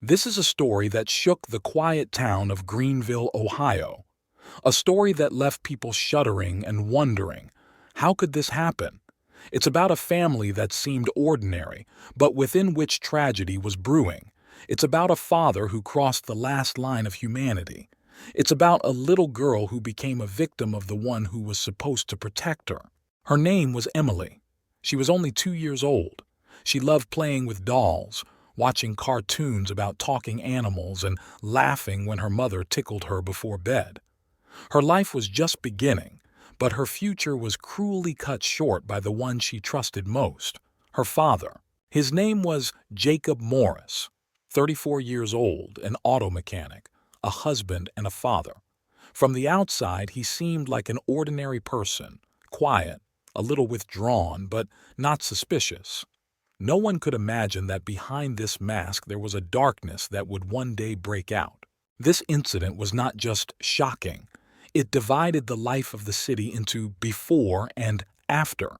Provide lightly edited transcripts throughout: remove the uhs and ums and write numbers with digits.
This is a story that shook the quiet town of Greenville, Ohio. A story that left people shuddering and wondering, how could this happen? It's about a family that seemed ordinary, but within which tragedy was brewing. It's about a father who crossed the last line of humanity. It's about a little girl who became a victim of the one who was supposed to protect her. Her name was Emily. She was only 2 years old. She loved playing with dolls, watching cartoons about talking animals, and laughing when her mother tickled her before bed. Her life was just beginning, but her future was cruelly cut short by the one she trusted most, her father. His name was Jacob Morris, 34 years old, an auto mechanic, a husband and a father. From the outside, he seemed like an ordinary person, quiet, a little withdrawn, but not suspicious. No one could imagine that behind this mask there was a darkness that would one day break out. This incident was not just shocking. It divided the life of the city into before and after.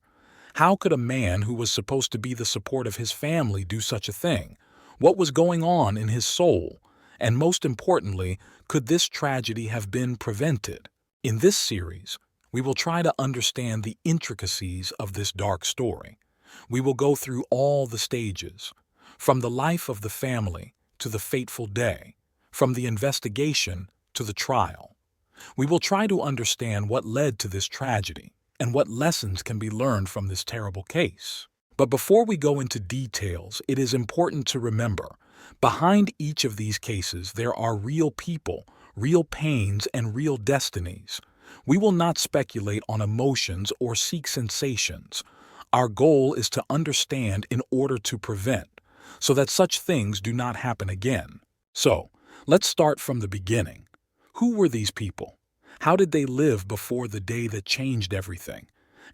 How could a man who was supposed to be the support of his family do such a thing? What was going on in his soul? And most importantly, could this tragedy have been prevented? In this series, we will try to understand the intricacies of this dark story. We will go through all the stages, from the life of the family to the fateful day, from the investigation to the trial. We will try to understand what led to this tragedy and what lessons can be learned from this terrible case. But before we go into details, it is important to remember, behind each of these cases there are real people, real pains, and real destinies. We will not speculate on emotions or seek sensations. Our goal is to understand in order to prevent, so that such things do not happen again. So, let's start from the beginning. Who were these people? How did they live before the day that changed everything?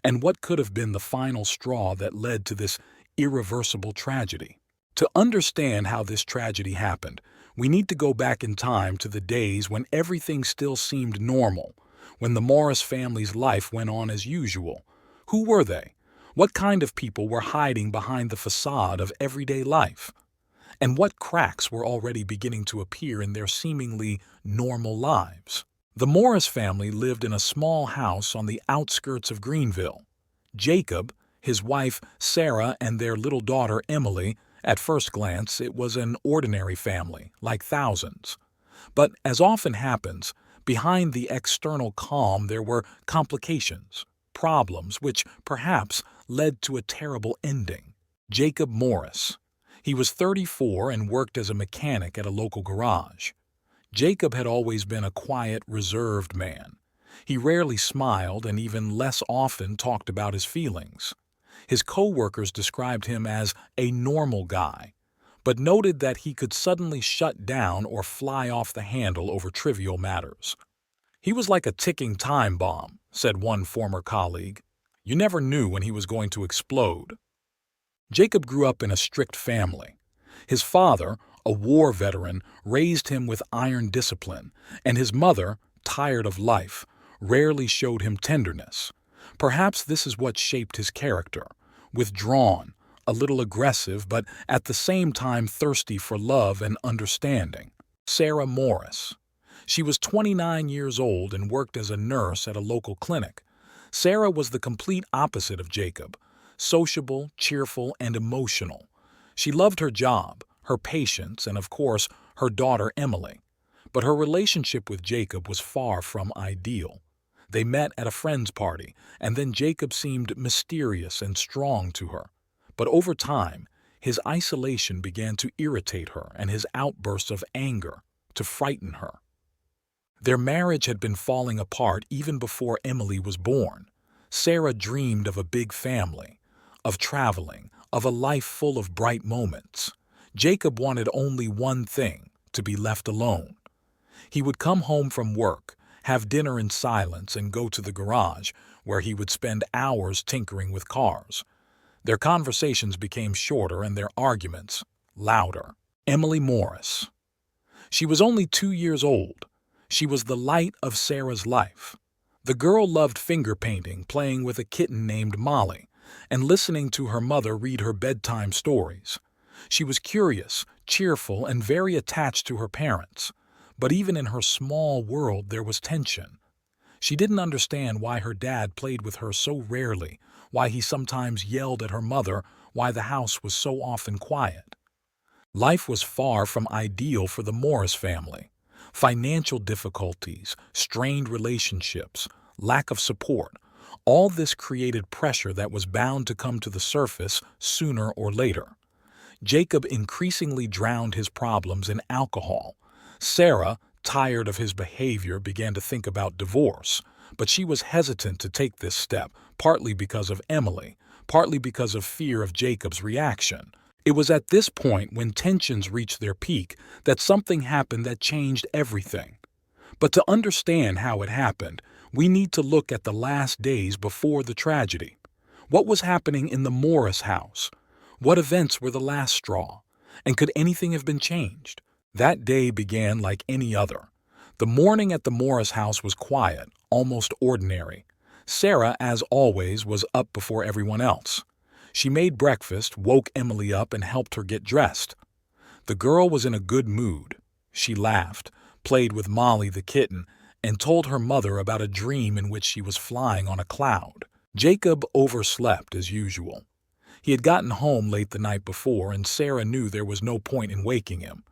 And what could have been the final straw that led to this irreversible tragedy? To understand how this tragedy happened, we need to go back in time to the days when everything still seemed normal, when the Morris family's life went on as usual. Who were they? What kind of people were hiding behind the facade of everyday life? And what cracks were already beginning to appear in their seemingly normal lives? The Morris family lived in a small house on the outskirts of Greenville. Jacob, his wife Sarah, and their little daughter Emily. At first glance, it was an ordinary family, like thousands. But as often happens, behind the external calm there were complications, problems which perhaps led to a terrible ending. Jacob Morris. He was 34 and worked as a mechanic at a local garage. Jacob had always been a quiet, reserved man. He rarely smiled and even less often talked about his feelings. His co-workers described him as a normal guy, but noted that he could suddenly shut down or fly off the handle over trivial matters. He was like a ticking time bomb, said one former colleague. You never knew when he was going to explode. Jacob grew up in a strict family. His father, a war veteran, raised him with iron discipline, and his mother, tired of life, rarely showed him tenderness. Perhaps this is what shaped his character, withdrawn, a little aggressive, but at the same time thirsty for love and understanding. Sarah Morris. She was 29 years old and worked as a nurse at a local clinic. Sarah was the complete opposite of Jacob, sociable, cheerful, and emotional. She loved her job, her patients, and of course, her daughter Emily. But her relationship with Jacob was far from ideal. They met at a friend's party, and then Jacob seemed mysterious and strong to her. But over time, his isolation began to irritate her and his outbursts of anger to frighten her. Their marriage had been falling apart even before Emily was born. Sarah dreamed of a big family, of traveling, of a life full of bright moments. Jacob wanted only one thing, to be left alone. He would come home from work, have dinner in silence, and go to the garage, where he would spend hours tinkering with cars. Their conversations became shorter and their arguments louder. Emily Morris. She was only 2 years old. She was the light of Sarah's life. The girl loved finger painting, playing with a kitten named Molly, and listening to her mother read her bedtime stories. She was curious, cheerful and very attached to her parents. But even in her small world there was tension. She didn't understand why her dad played with her so rarely, why he sometimes yelled at her mother, why the house was so often quiet. Life was far from ideal for the Morris family. Financial difficulties, strained relationships, lack of support, all this created pressure that was bound to come to the surface sooner or later. Jacob increasingly drowned his problems in alcohol. Sarah, tired of his behavior, began to think about divorce, but she was hesitant to take this step, partly because of Emily, partly because of fear of Jacob's reaction. It was at this point, when tensions reached their peak, that something happened that changed everything. But to understand how it happened, we need to look at the last days before the tragedy. What was happening in the Morris house? What events were the last straw? And could anything have been changed? That day began like any other. The morning at the Morris house was quiet, almost ordinary. Sarah, as always, was up before everyone else. She made breakfast, woke Emily up, and helped her get dressed. The girl was in a good mood. She laughed, played with Molly the kitten, and told her mother about a dream in which she was flying on a cloud. Jacob overslept as usual. He had gotten home late the night before, and Sarah knew there was no point in waking him.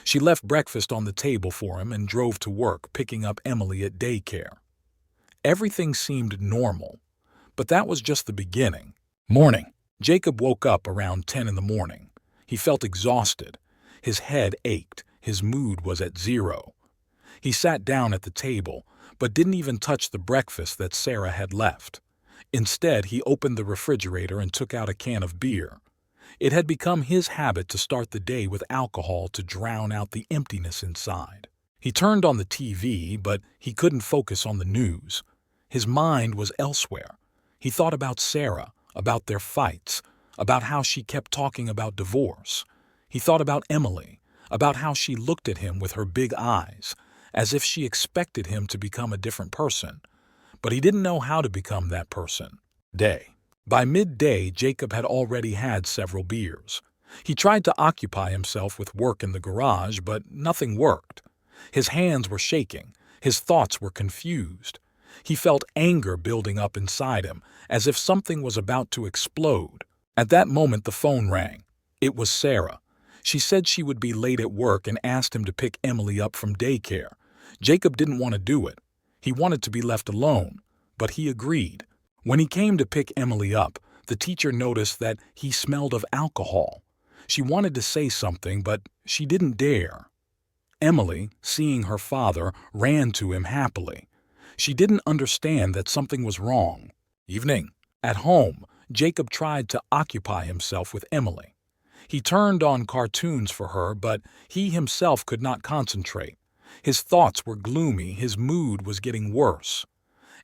She left breakfast on the table for him and drove to work, picking up Emily at daycare. Everything seemed normal, but that was just the beginning. Morning. Jacob woke up around 10 in the morning. He felt exhausted. His head ached. His mood was at zero. He sat down at the table, but didn't even touch the breakfast that Sarah had left. Instead, he opened the refrigerator and took out a can of beer. It had become his habit to start the day with alcohol to drown out the emptiness inside. He turned on the TV, but he couldn't focus on the news. His mind was elsewhere. He thought about Sarah, about their fights, about how she kept talking about divorce. He thought about Emily, about how she looked at him with her big eyes, as if she expected him to become a different person. But he didn't know how to become that person. By midday, Jacob had already had several beers. He tried to occupy himself with work in the garage, but nothing worked. His hands were shaking. His thoughts were confused. He felt anger building up inside him, as if something was about to explode. At that moment, the phone rang. It was Sarah. She said she would be late at work and asked him to pick Emily up from daycare. Jacob didn't want to do it. He wanted to be left alone, but he agreed. When he came to pick Emily up, the teacher noticed that he smelled of alcohol. She wanted to say something, but she didn't dare. Emily, seeing her father, ran to him happily. She didn't understand that something was wrong. Evening. At home, Jacob tried to occupy himself with Emily. He turned on cartoons for her, but he himself could not concentrate. His thoughts were gloomy, his mood was getting worse.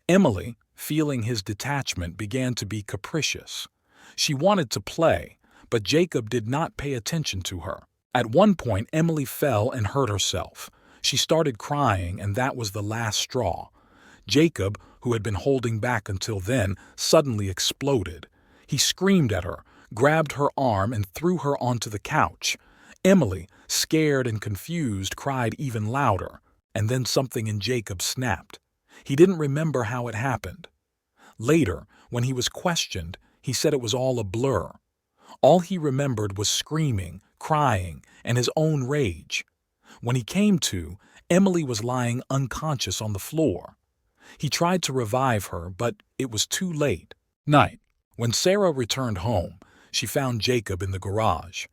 Emily, feeling his detachment, began to be capricious. She wanted to play, but Jacob did not pay attention to her. At one point, Emily fell and hurt herself. She started crying, and that was the last straw. Jacob, who had been holding back until then, suddenly exploded. He screamed at her, grabbed her arm, and threw her onto the couch. Emily, scared and confused, cried even louder, and then something in Jacob snapped. He didn't remember how it happened. Later, when he was questioned, he said it was all a blur. All he remembered was screaming, crying, and his own rage. When he came to, Emily was lying unconscious on the floor. He tried to revive her, but it was too late. Night. When Sarah returned home, she found Jacob in the garage.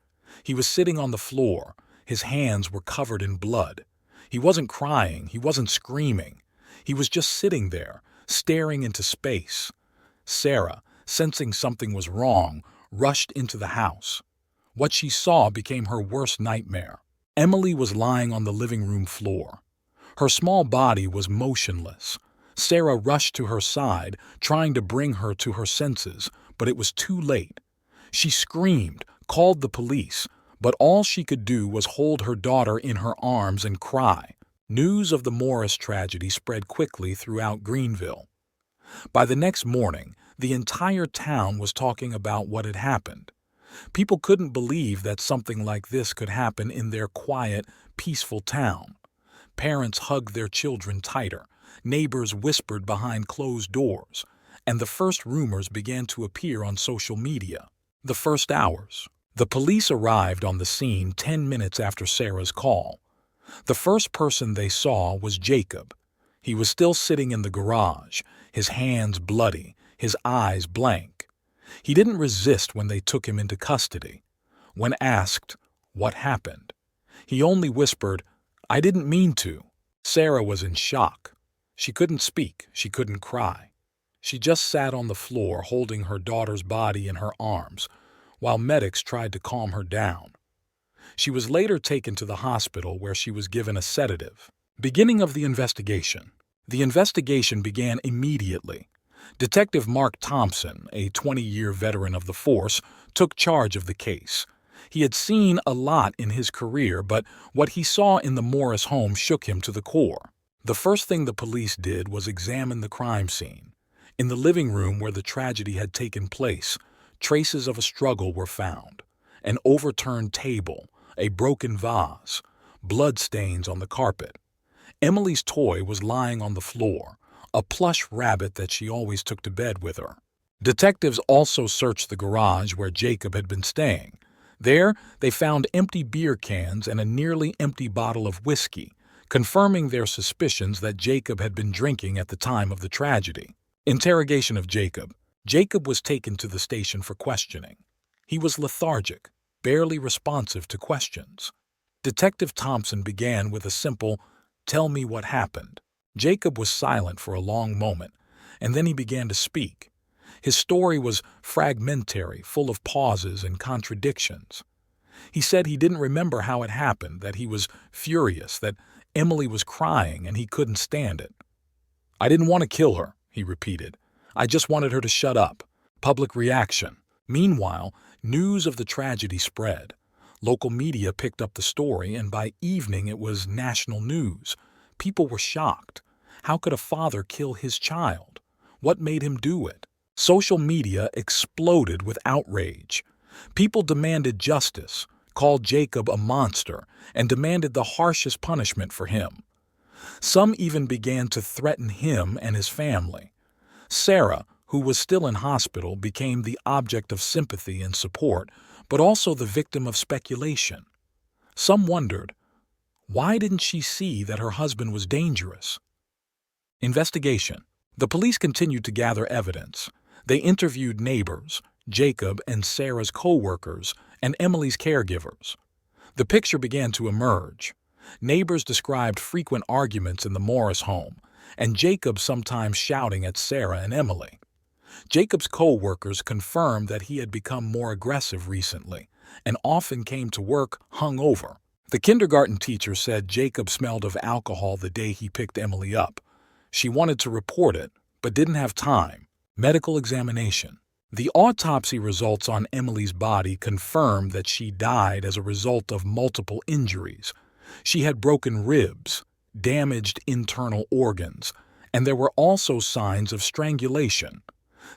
He was sitting on the floor. His hands were covered in blood. He wasn't crying. He wasn't screaming. He was just sitting there, staring into space. Sarah, sensing something was wrong, rushed into the house. What she saw became her worst nightmare. Emily was lying on the living room floor. Her small body was motionless. Sarah rushed to her side, trying to bring her to her senses, but it was too late. She screamed, called the police, but all she could do was hold her daughter in her arms and cry. News of the Morris tragedy spread quickly throughout Greenville. By the next morning, the entire town was talking about what had happened. People couldn't believe that something like this could happen in their quiet, peaceful town. Parents hugged their children tighter, neighbors whispered behind closed doors, and the first rumors began to appear on social media. The first hours. The police arrived on the scene 10 minutes after Sarah's call. The first person they saw was Jacob. He was still sitting in the garage, his hands bloody, his eyes blank. He didn't resist when they took him into custody. When asked, "What happened?" he only whispered, "I didn't mean to." Sarah was in shock. She couldn't speak, she couldn't cry. She just sat on the floor holding her daughter's body in her arms, while medics tried to calm her down. She was later taken to the hospital where she was given a sedative. Beginning of the investigation. The investigation began immediately. Detective Mark Thompson, a 20-year veteran of the force, took charge of the case. He had seen a lot in his career, but what he saw in the Morris home shook him to the core. The first thing the police did was examine the crime scene. In the living room where the tragedy had taken place, traces of a struggle were found. An overturned table, a broken vase, bloodstains on the carpet. Emily's toy was lying on the floor, a plush rabbit that she always took to bed with her. Detectives also searched the garage where Jacob had been staying. There, they found empty beer cans and a nearly empty bottle of whiskey, confirming their suspicions that Jacob had been drinking at the time of the tragedy. Interrogation of Jacob. Jacob was taken to the station for questioning. He was lethargic, barely responsive to questions. Detective Thompson began with a simple, "Tell me what happened." Jacob was silent for a long moment, and then he began to speak. His story was fragmentary, full of pauses and contradictions. He said he didn't remember how it happened, that he was furious, that Emily was crying and he couldn't stand it. "I didn't want to kill her," he repeated. "I just wanted her to shut up." Public reaction. Meanwhile, news of the tragedy spread. Local media picked up the story, and by evening it was national news. People were shocked. How could a father kill his child? What made him do it? Social media exploded with outrage. People demanded justice, called Jacob a monster, and demanded the harshest punishment for him. Some even began to threaten him and his family. Sarah, who was still in hospital, became the object of sympathy and support, but also the victim of speculation. Some wondered, why didn't she see that her husband was dangerous? Investigation. The police continued to gather evidence. They interviewed neighbors, Jacob and Sarah's co-workers, and Emily's caregivers. The picture began to emerge. Neighbors described frequent arguments in the Morris home, and Jacob sometimes shouting at Sarah and Emily. Jacob's co-workers confirmed that he had become more aggressive recently and often came to work hungover. The kindergarten teacher said Jacob smelled of alcohol the day he picked Emily up. She wanted to report it, but didn't have time. Medical examination. The autopsy results on Emily's body confirmed that she died as a result of multiple injuries. She had broken ribs, damaged internal organs, and there were also signs of strangulation.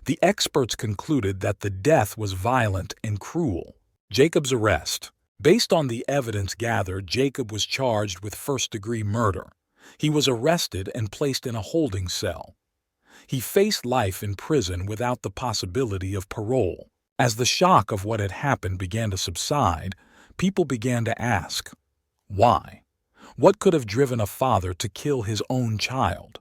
The experts concluded that the death was violent and cruel. Jacob's arrest. Based on the evidence gathered, Jacob was charged with first-degree murder. He was arrested and placed in a holding cell. He faced life in prison without the possibility of parole. As the shock of what had happened began to subside, people began to ask, why? What could have driven a father to kill his own child?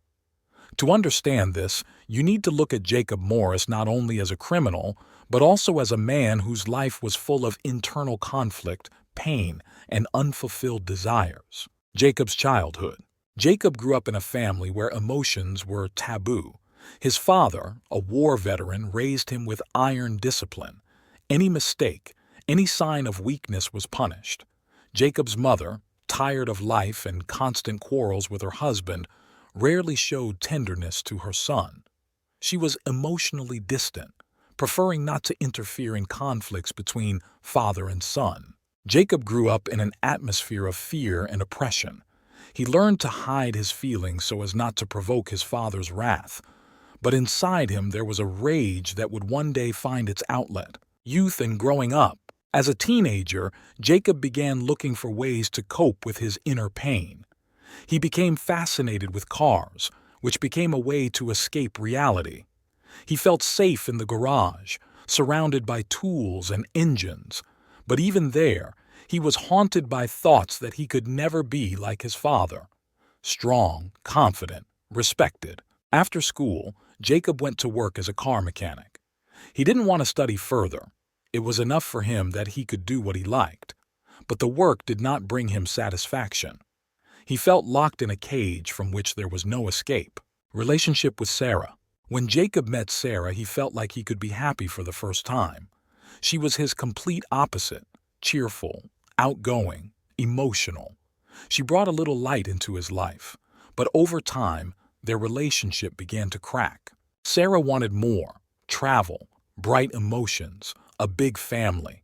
To understand this, you need to look at Jacob Morris not only as a criminal, but also as a man whose life was full of internal conflict, pain, and unfulfilled desires. Jacob's childhood. Jacob grew up in a family where emotions were taboo. His father, a war veteran, raised him with iron discipline. Any mistake, any sign of weakness was punished. Jacob's mother, tired of life and constant quarrels with her husband, rarely showed tenderness to her son. She was emotionally distant, preferring not to interfere in conflicts between father and son. Jacob grew up in an atmosphere of fear and oppression. He learned to hide his feelings so as not to provoke his father's wrath. But inside him there was a rage that would one day find its outlet. Youth and growing up. As a teenager, Jacob began looking for ways to cope with his inner pain. He became fascinated with cars, which became a way to escape reality. He felt safe in the garage, surrounded by tools and engines, but even there, he was haunted by thoughts that he could never be like his father. Strong, confident, respected. After school, Jacob went to work as a car mechanic. He didn't want to study further. It was enough for him that he could do what he liked. But the work did not bring him satisfaction. He felt locked in a cage from which there was no escape. Relationship with Sarah. When Jacob met Sarah, he felt like he could be happy for the first time. She was his complete opposite, cheerful, outgoing, emotional. She brought a little light into his life, but over time, their relationship began to crack. Sarah wanted more: travel, bright emotions, a big family.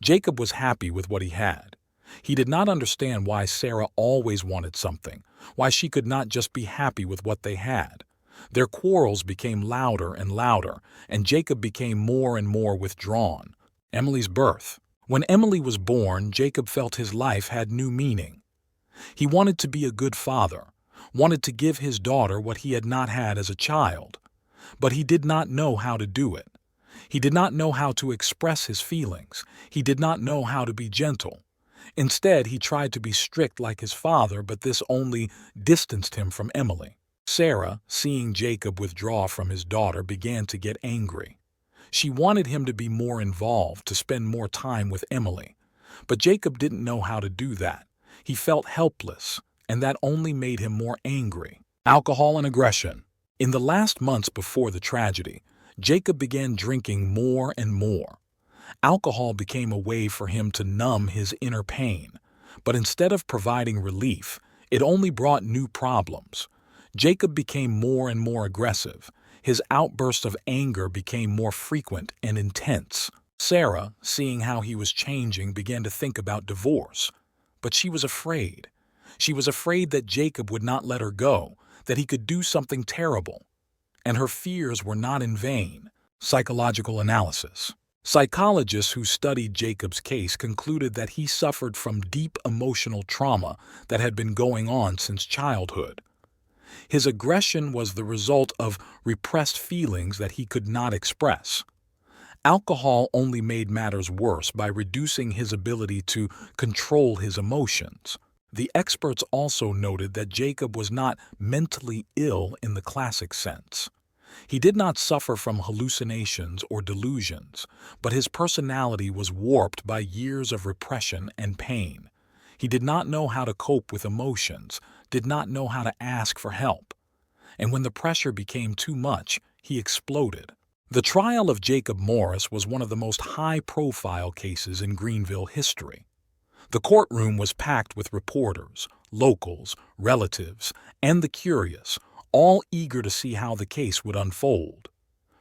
Jacob was happy with what he had. He did not understand why Sarah always wanted something, why she could not just be happy with what they had. Their quarrels became louder and louder, and Jacob became more and more withdrawn. Emily's birth. When Emily was born, Jacob felt his life had new meaning. He wanted to be a good father, wanted to give his daughter what he had not had as a child. But he did not know how to do it. He did not know how to express his feelings. He did not know how to be gentle. Instead, he tried to be strict like his father, but this only distanced him from Emily. Sarah, seeing Jacob withdraw from his daughter, began to get angry. She wanted him to be more involved, to spend more time with Emily. But Jacob didn't know how to do that. He felt helpless, and that only made him more angry. Alcohol and aggression. In the last months before the tragedy, Jacob began drinking more and more. Alcohol became a way for him to numb his inner pain, but instead of providing relief, it only brought new problems. Jacob became more and more aggressive. His outbursts of anger became more frequent and intense. Sarah, seeing how he was changing, began to think about divorce. But she was afraid. She was afraid that Jacob would not let her go, that he could do something terrible. And her fears were not in vain. Psychological analysis. Psychologists who studied Jacob's case concluded that he suffered from deep emotional trauma that had been going on since childhood. His aggression was the result of repressed feelings that he could not express. Alcohol only made matters worse by reducing his ability to control his emotions. The experts also noted that Jacob was not mentally ill in the classic sense. He did not suffer from hallucinations or delusions, but his personality was warped by years of repression and pain. He did not know how to cope with emotions, did not know how to ask for help. And when the pressure became too much, he exploded. The trial of Jacob Morris was one of the most high-profile cases in Greenville history. The courtroom was packed with reporters, locals, relatives, and the curious, all eager to see how the case would unfold.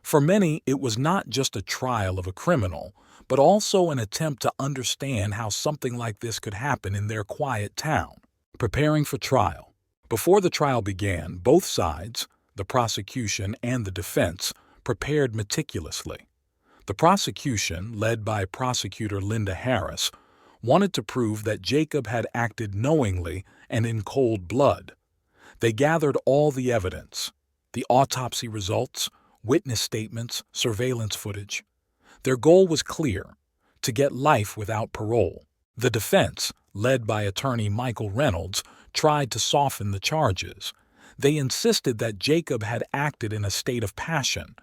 For many, it was not just a trial of a criminal, but also an attempt to understand how something like this could happen in their quiet town. Preparing for trial. Before the trial began, both sides, the prosecution and the defense, prepared meticulously. The prosecution, led by prosecutor Linda Harris, wanted to prove that Jacob had acted knowingly and in cold blood. They gathered all the evidence: the autopsy results, witness statements, surveillance footage. Their goal was clear: to get life without parole. The defense, led by attorney Michael Reynolds, tried to soften the charges. They insisted that Jacob had acted in a state of passion,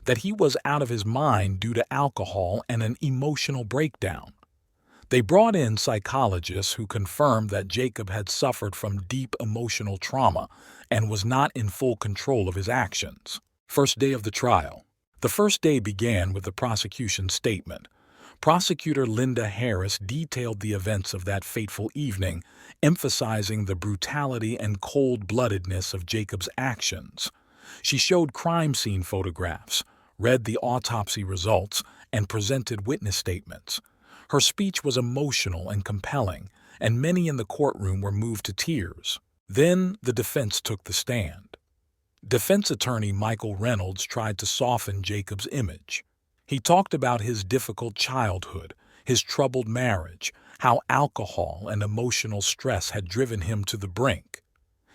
that he was out of his mind due to alcohol and an emotional breakdown. They brought in psychologists who confirmed that Jacob had suffered from deep emotional trauma and was not in full control of his actions. First day of the trial. The first day began with the prosecution's statement. Prosecutor Linda Harris detailed the events of that fateful evening, emphasizing the brutality and cold-bloodedness of Jacob's actions. She showed crime scene photographs, read the autopsy results, and presented witness statements. Her speech was emotional and compelling, and many in the courtroom were moved to tears. Then the defense took the stand. Defense attorney Michael Reynolds tried to soften Jacob's image. He talked about his difficult childhood, his troubled marriage, how alcohol and emotional stress had driven him to the brink.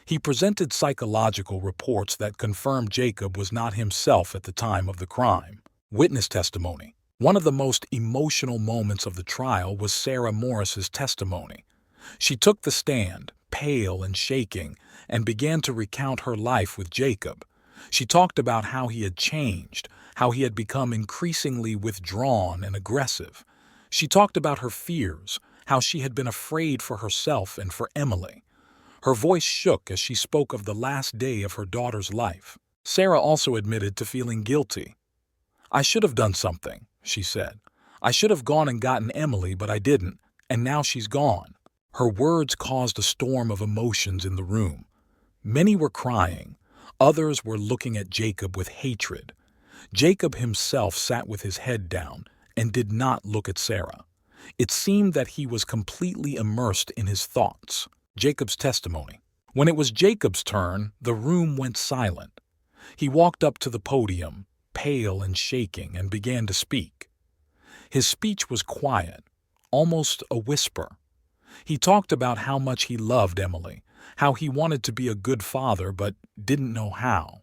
He presented psychological reports that confirmed Jacob was not himself at the time of the crime. Witness testimony. One of the most emotional moments of the trial was Sarah Morris's testimony. She took the stand, pale and shaking, and began to recount her life with Jacob. She talked about how he had changed, how he had become increasingly withdrawn and aggressive. She talked about her fears, how she had been afraid for herself and for Emily. Her voice shook as she spoke of the last day of her daughter's life. Sarah also admitted to feeling guilty. "I should have done something," she said. "I should have gone and gotten Emily, but I didn't, and now she's gone." Her words caused a storm of emotions in the room. Many were crying. Others were looking at Jacob with hatred. Jacob himself sat with his head down and did not look at Sarah. It seemed that he was completely immersed in his thoughts. Jacob's testimony. When it was Jacob's turn, the room went silent. He walked up to the podium, pale and shaking, and began to speak. His speech was quiet, almost a whisper. He talked about how much he loved Emily, how he wanted to be a good father but didn't know how.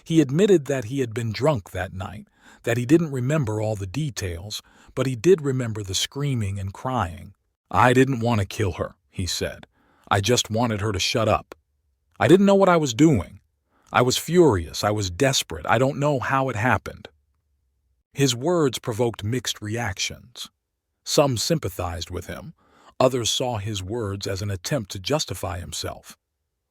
He admitted that he had been drunk that night, that he didn't remember all the details, but he did remember the screaming and crying. "I didn't want to kill her," he said. "I just wanted her to shut up. I didn't know what I was doing. I was furious. I was desperate. I don't know how it happened." His words provoked mixed reactions. Some sympathized with him. Others saw his words as an attempt to justify himself.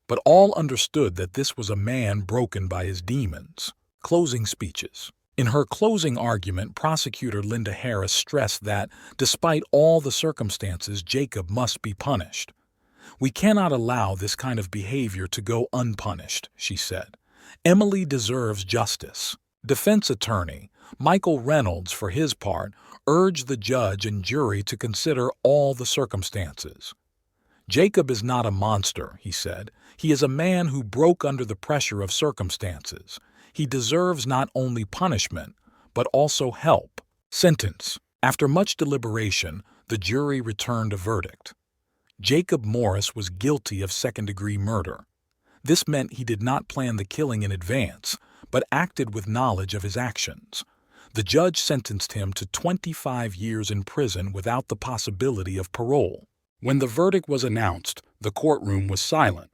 But all understood that this was a man broken by his demons. Closing speeches. In her closing argument, prosecutor Linda Harris stressed that, despite all the circumstances, Jacob must be punished. "We cannot allow this kind of behavior to go unpunished," she said. "Emily deserves justice." Defense attorney Michael Reynolds, for his part, urged the judge and jury to consider all the circumstances. "Jacob is not a monster," he said. "He is a man who broke under the pressure of circumstances. He deserves not only punishment, but also help." Sentence. After much deliberation, the jury returned a verdict. Jacob Morris was guilty of second-degree murder. This meant he did not plan the killing in advance, but acted with knowledge of his actions. The judge sentenced him to 25 years in prison without the possibility of parole. When the verdict was announced, the courtroom was silent.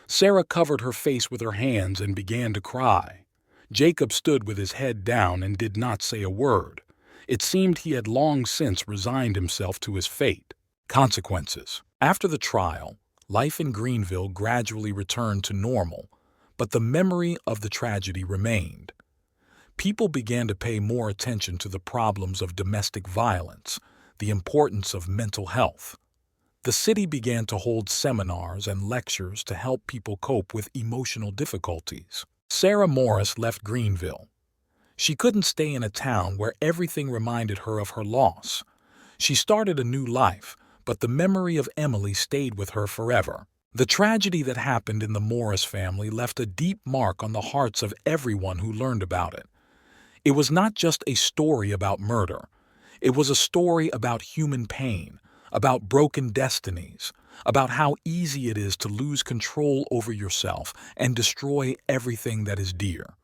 Sarah covered her face with her hands and began to cry. Jacob stood with his head down and did not say a word. It seemed he had long since resigned himself to his fate. Consequences. After the trial, life in Greenville gradually returned to normal, but the memory of the tragedy remained. People began to pay more attention to the problems of domestic violence, the importance of mental health. The city began to hold seminars and lectures to help people cope with emotional difficulties. Sarah Morris left Greenville. She couldn't stay in a town where everything reminded her of her loss. She started a new life, but the memory of Emily stayed with her forever. The tragedy that happened in the Morris family left a deep mark on the hearts of everyone who learned about it. It was not just a story about murder. It was a story about human pain, about broken destinies, about how easy it is to lose control over yourself and destroy everything that is dear.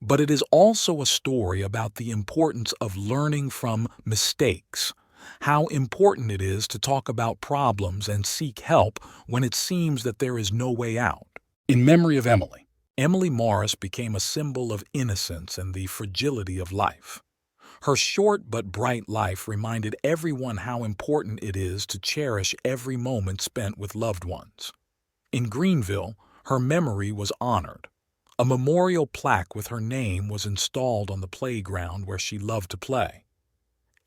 But it is also a story about the importance of learning from mistakes, how important it is to talk about problems and seek help when it seems that there is no way out. In memory of Emily, Emily Morris became a symbol of innocence and the fragility of life. Her short but bright life reminded everyone how important it is to cherish every moment spent with loved ones. In Greenville, her memory was honored. A memorial plaque with her name was installed on the playground where she loved to play.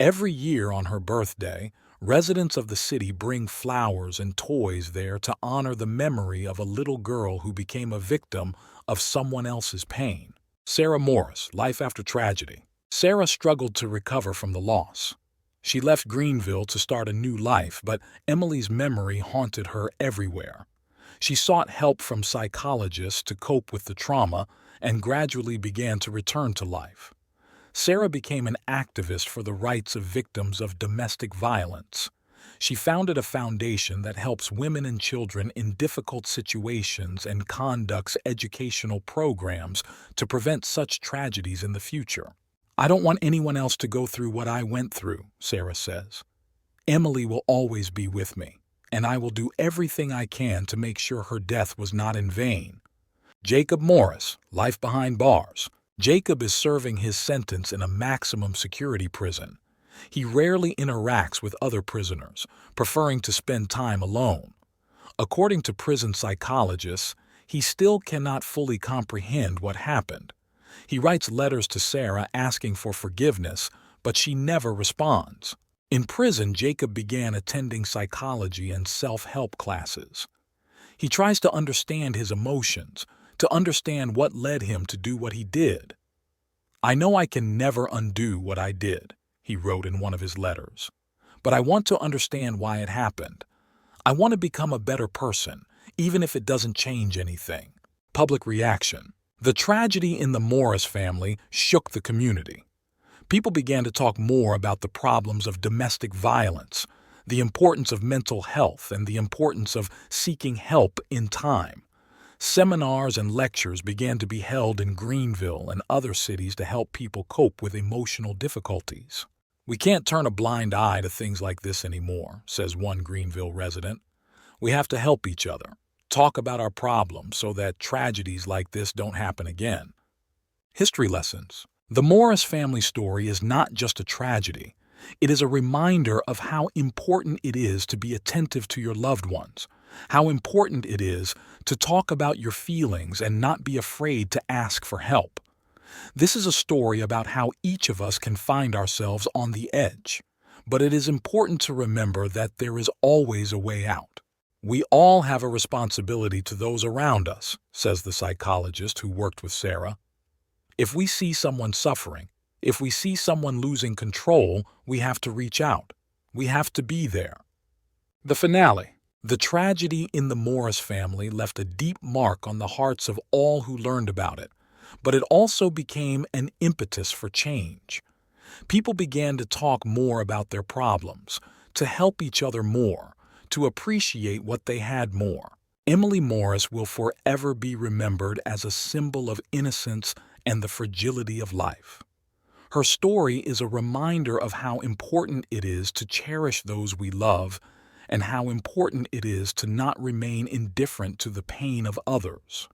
Every year on her birthday, residents of the city bring flowers and toys there to honor the memory of a little girl who became a victim of someone else's pain. Sarah Morris, life after tragedy. Sarah struggled to recover from the loss. She left Greenville to start a new life, but Emily's memory haunted her everywhere. She sought help from psychologists to cope with the trauma and gradually began to return to life. Sarah became an activist for the rights of victims of domestic violence. She founded a foundation that helps women and children in difficult situations and conducts educational programs to prevent such tragedies in the future. "I don't want anyone else to go through what I went through," Sarah says. "Emily will always be with me, and I will do everything I can to make sure her death was not in vain." Jacob Morris, life behind bars. Jacob is serving his sentence in a maximum security prison. He rarely interacts with other prisoners, preferring to spend time alone. According to prison psychologists, he still cannot fully comprehend what happened. He writes letters to Sarah asking for forgiveness, but she never responds. In prison, Jacob began attending psychology and self-help classes. He tries to understand his emotions, to understand what led him to do what he did. "I know I can never undo what I did," he wrote in one of his letters, "but I want to understand why it happened. I want to become a better person, even if it doesn't change anything." Public reaction. The tragedy in the Morris family shook the community. People began to talk more about the problems of domestic violence, the importance of mental health, and the importance of seeking help in time. Seminars and lectures began to be held in Greenville and other cities to help people cope with emotional difficulties. "We can't turn a blind eye to things like this anymore," says one Greenville resident. "We have to help each other, talk about our problems so that tragedies like this don't happen again." History lessons. The Morris family story is not just a tragedy. It is a reminder of how important it is to be attentive to your loved ones, how important it is to talk about your feelings and not be afraid to ask for help. This is a story about how each of us can find ourselves on the edge, but it is important to remember that there is always a way out. "We all have a responsibility to those around us," says the psychologist who worked with Sarah. "If we see someone suffering, if we see someone losing control, we have to reach out. We have to be there." The finale. The tragedy in the Morris family left a deep mark on the hearts of all who learned about it, but it also became an impetus for change. People began to talk more about their problems, to help each other more, to appreciate what they had more. Emily Morris will forever be remembered as a symbol of innocence and the fragility of life. Her story is a reminder of how important it is to cherish those we love and how important it is to not remain indifferent to the pain of others.